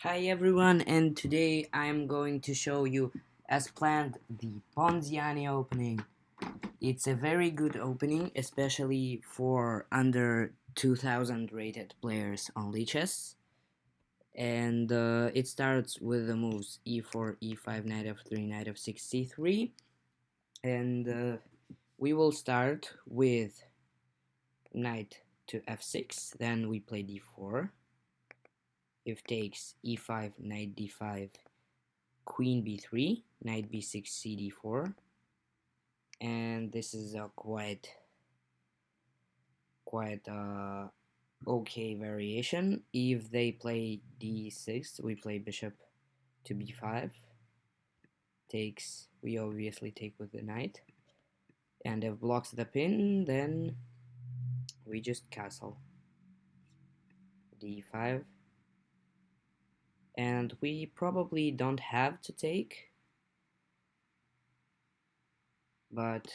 Hi everyone, and today I'm going to show you, as planned, the Ponziani opening. It's a very good opening, especially for under 2000 rated players on lichess. And it starts with the moves e4, e5, knight f3, knight f6, c3. And we will start with knight to f6, then we play d4. If takes e5, knight d5, queen b3, knight b6, cd4, and this is a quite okay variation. If they play d6, we play bishop to b5. Takes, we obviously take with the knight, and if blocks the pin, then we just castle d5, and we probably don't have to take, but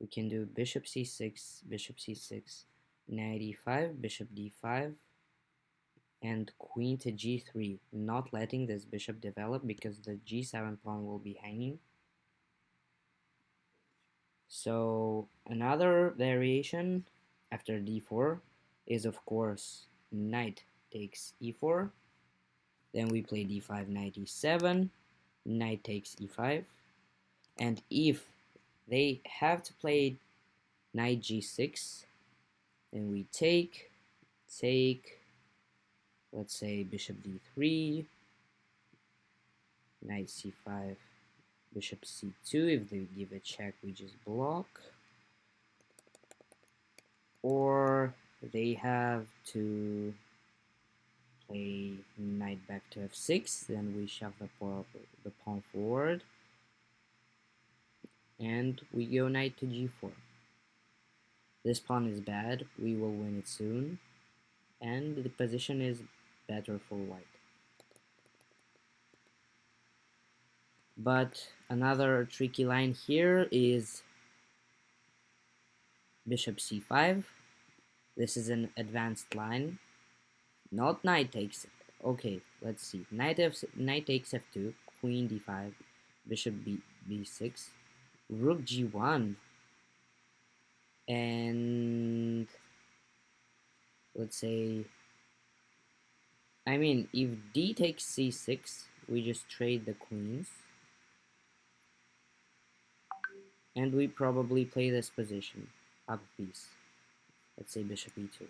we can do bishop c6, knight e5, bishop d5, and queen to g3, not letting this bishop develop because the g7 pawn will be hanging. So another variation after d4 is, of course, knight takes e4, then we play d5, knight e7, knight takes e5, and if they have to play knight g6, then we take, let's say bishop d3, knight c5, bishop c2. If they give a check, we just block. Or they have to play knight back to f6, then we shove the pawn forward, and we go knight to g4. This pawn is bad, we will win it soon, and the position is better for white. But another tricky line here is bishop c5. This is an advanced line. Not knight takes. Okay, let's see. Knight takes f2, queen d5, bishop b6, rook g1, and let's say, I mean, if d takes c6, we just trade the queens, and we probably play this position, up a piece. Let's say bishop e2.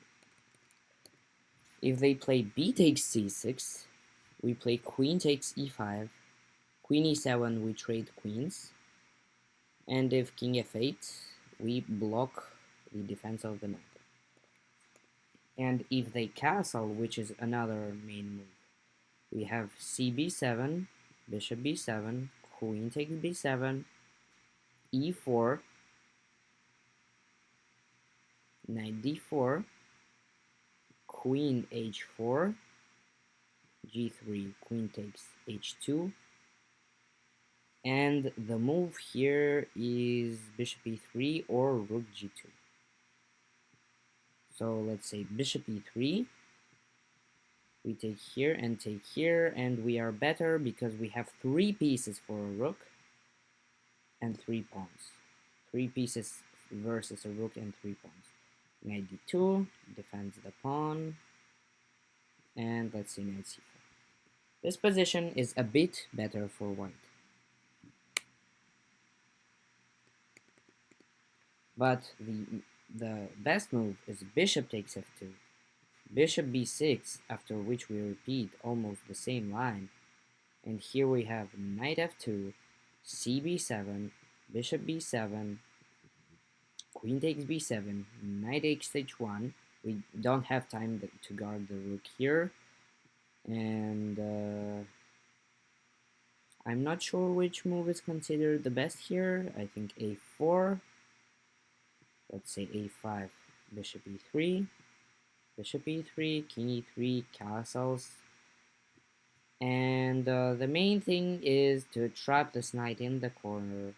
If they play b takes c6, we play queen takes e5, queen e7, we trade queens, and if king f8, we block the defense of the knight. And if they castle, which is another main move, we have cb7, bishop b7, queen takes b7, e4, knight d4, queen h4, g3, queen takes h2, and the move here is bishop e3 or rook g2. So let's say bishop e3, we take here, and we are better because we have 3 pieces for a rook and 3 pawns. 3 pieces versus a rook and 3 pawns. Knight d2 defends the pawn, and let's see knight c4. This position is a bit better for white. But the best move is bishop takes f2, bishop b6, after which we repeat almost the same line, and here we have knight f2, cb7, bishop b7, queen takes b7, knight takes h1. We don't have time to guard the rook here, and I'm not sure which move is considered the best here. I think a4, let's say a5, bishop e3, bishop e3, king e3, castles. And the main thing is to trap this knight in the corner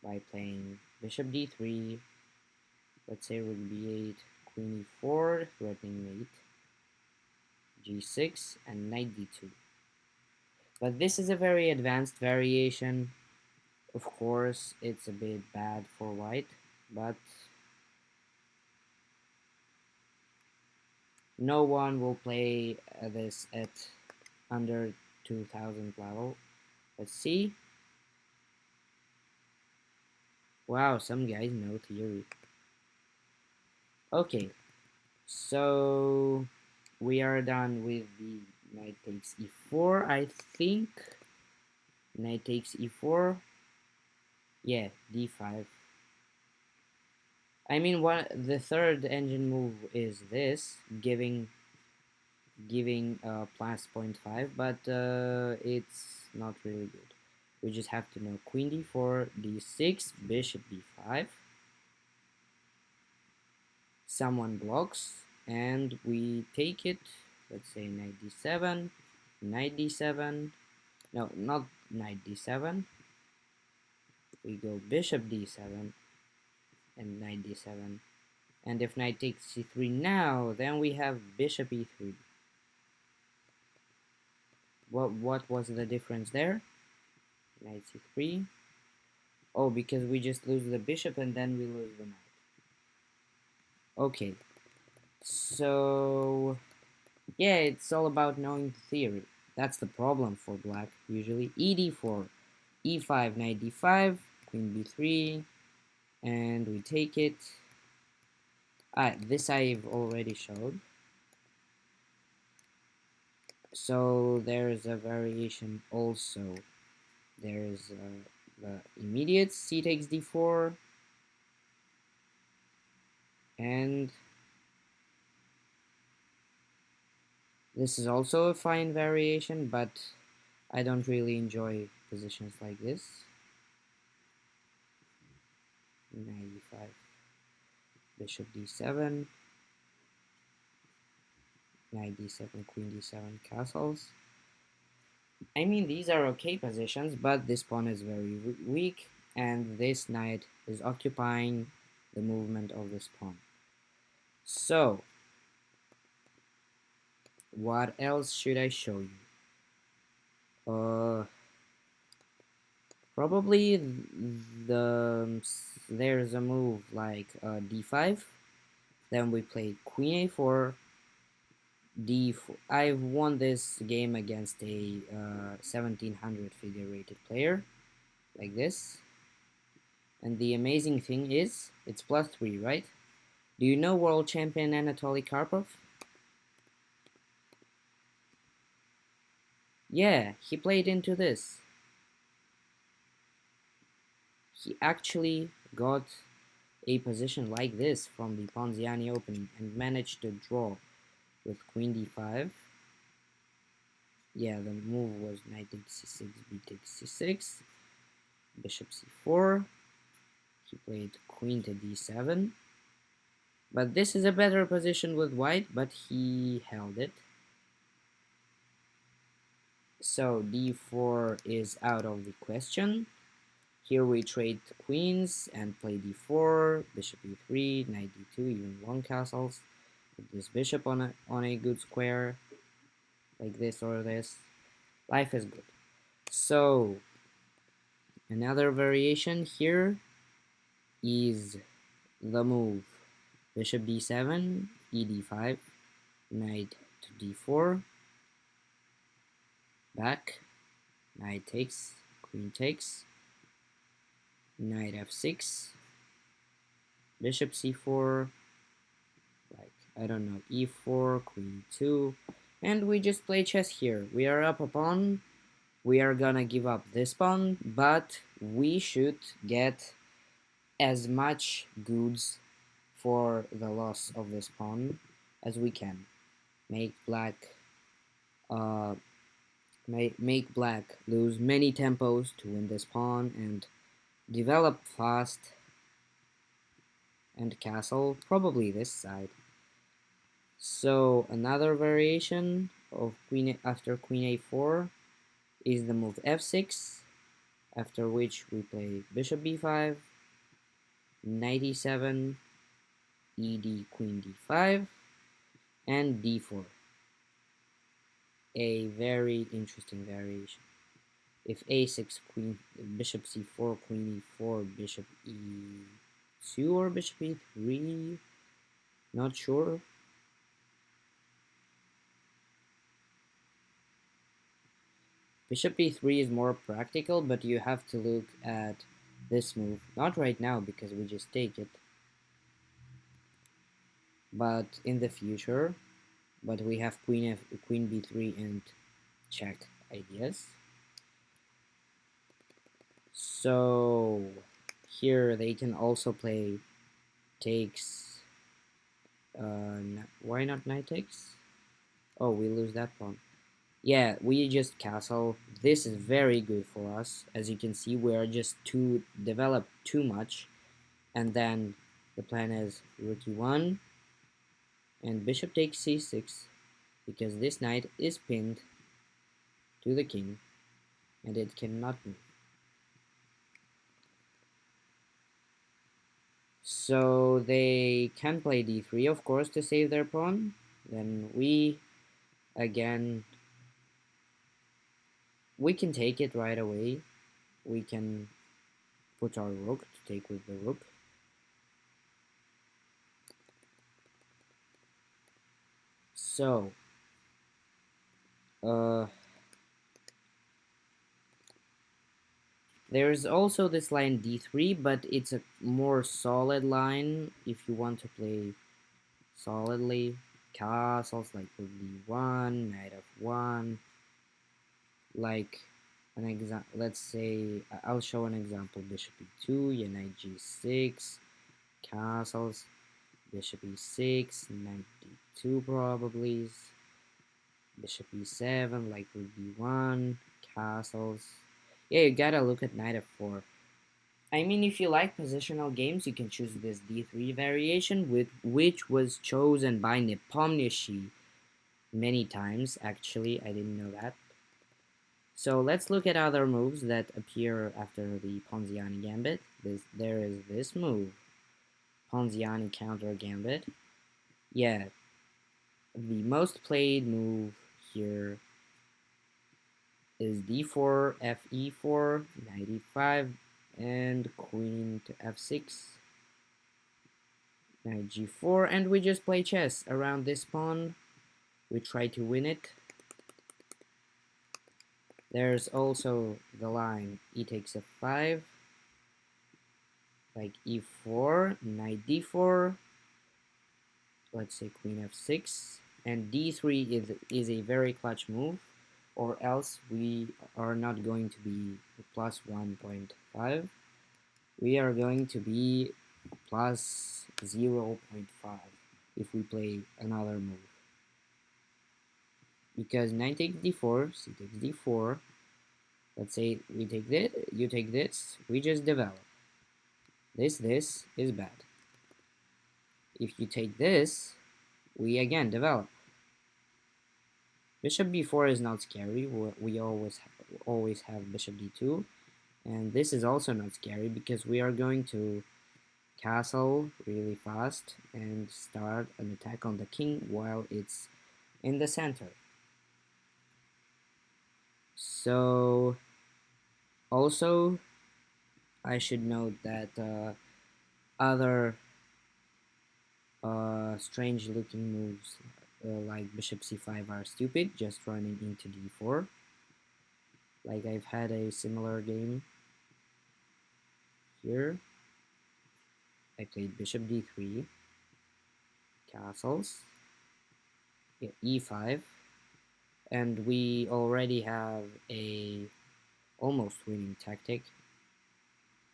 by playing bishop d3, let's say rook b8, queen e4, threatening mate, g6, and knight d2. But this is a very advanced variation. Of course, it's a bit bad for white, but no one will play this at under 2000 level. Let's see. Wow, some guys know theory. Okay, so we are done with the knight takes e4, I think. Knight takes e4. Yeah, d5. I mean, the third engine move is this, giving plus 0.5, but it's not really good. We just have to know queen d4, d6, bishop b5. Someone blocks, and we take it. Let's say knight d7, knight d7. No, not knight d7. We go bishop d7 and knight d7. And if knight takes c3 now, then we have bishop e3. What was the difference there? Knight c3. Oh, because we just lose the bishop and then we lose the knight. Okay, so yeah, it's all about knowing the theory. That's the problem for black, usually. E d4, e5, knight d5, queen b3, and we take it. This I've already showed. So there's a variation also. There's the immediate c takes d4, and this is also a fine variation, but I don't really enjoy positions like this. Knight e5, bishop d7, knight d7, queen d7, castles. I mean, these are okay positions, but this pawn is very weak, and this knight is occupying the movement of this pawn. So, what else should I show you? Probably there's a move like d5. Then we play queen a4, d4. I've won this game against a 1700 figure rated player, like this. And the amazing thing is, it's +3, right? Do you know world champion Anatoly Karpov? Yeah, he played into this. He actually got a position like this from the Ponziani opening and managed to draw with queen d5. Yeah, the move was knight takes c6, b takes c6, bishop c4. He played queen to d7. But this is a better position with white, but he held it. So d4 is out of the question. Here we trade queens and play d4, bishop e3, knight d2, even long castles. Put this bishop on a good square, like this or this. Life is good. So another variation here is the move bishop d7, e d5, knight to d4, back, knight takes, queen takes, knight f6, bishop c4, like, I don't know, e4, queen 2, and we just play chess here. We are up a pawn, we are gonna give up this pawn, but we should get as much goods for the loss of this pawn as we can. Make black make black lose many tempos to win this pawn and develop fast and castle, probably this side. So another variation of queen after queen a4 is the move f6, after which we play bishop b5, knight e7, ed, queen d5, and d4. a very interesting variation. If a6, queen, bishop c4, queen e4, bishop e2 or bishop e3, not sure. Bishop e3 is more practical, but you have to look at this move. Not right now because we just take it, but in the future. But we have queen b3 and check ideas. So here they can also play takes. Why not knight takes? Oh, we lose that pawn. Yeah, we just castle. This is very good for us. As you can see, we are just too developed too much. And then the plan is rook e1 and bishop takes c6 because this knight is pinned to the king and it cannot move. So they can play d3, of course, to save their pawn. Then again, we can take it right away. We can put our rook to take with the rook. So, there's also this line d3, but it's a more solid line if you want to play solidly. Castles like rook d1, knight f1, like an example. Let's say I'll show an example: bishop e2, yeah, knight g6, castles, bishop e6, knight d2 probably, bishop e7, like rook d1, castles. Yeah, you gotta look at knight f4. I mean, if you like positional games, you can choose this d3 variation, which was chosen by Nepomniachtchi many times. Actually, I didn't know that. So let's look at other moves that appear after the Ponziani gambit. There is this move, Ponziani counter gambit. Yeah, the most played move here is d4, fe4, knight e5, and queen to f6, knight g4, and we just play chess around this pawn. We try to win it. There's also the line e takes f5, like e4, knight d4, let's say queen f6, and d3 is a very clutch move, or else we are not going to be plus 1.5, we are going to be plus 0.5 if we play another move. Because knight takes d4, c takes d4, let's say we take this, you take this, we just develop. This is bad. If you take this, we again develop. Bishop b4 is not scary. We always have bishop d2, and this is also not scary because we are going to castle really fast and start an attack on the king while it's in the center. So also I should note that other strange looking moves like bishop c5 are stupid, just running into d4. Like I've had a similar game here. I played bishop d3, castles, yeah, e5, and we already have a almost winning tactic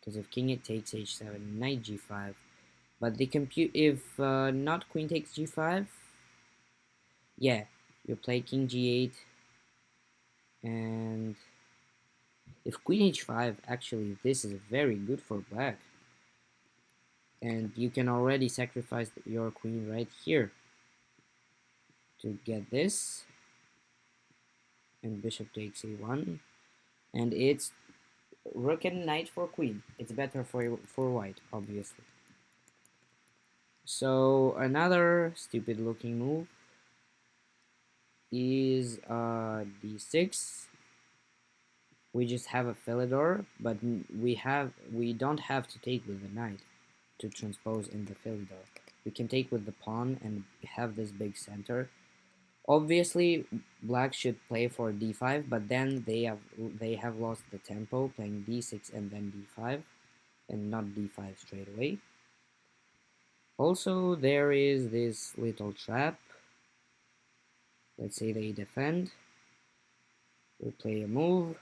because if king it takes h7, knight g5, but the compute if not queen takes g5, yeah, you play king g8, and if queen h5, actually this is very good for black, and you can already sacrifice your queen right here to get this, and bishop takes a1, and it's rook and knight for queen. It's better for white, obviously. So another stupid looking move is d6. We just have a Philidor, but we don't have to take with the knight to transpose in the Philidor. We can take with the pawn and have this big center. Obviously, black should play for d5, but then they have lost the tempo, playing d6 and then d5, and not d5 straight away. Also, there is this little trap. Let's say they defend. We play a move.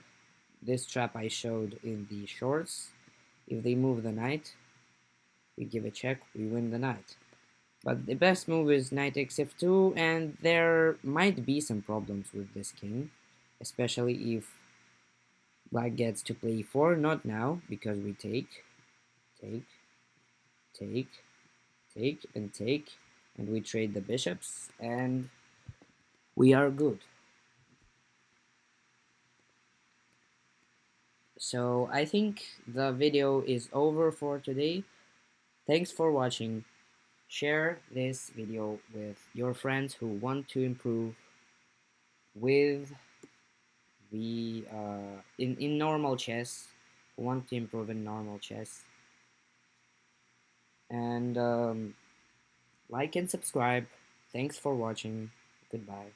This trap I showed in the shorts. If they move the knight, we give a check, we win the knight. But the best move is knight x f2, and there might be some problems with this king, especially if black gets to play e4, not now, because we take, take, take, take, and we trade the bishops, and we are good. So I think the video is over for today. Thanks for watching. Share this video with your friends who want to improve with the in normal chess, who want to improve in normal chess, and like and subscribe. Thanks for watching. Goodbye.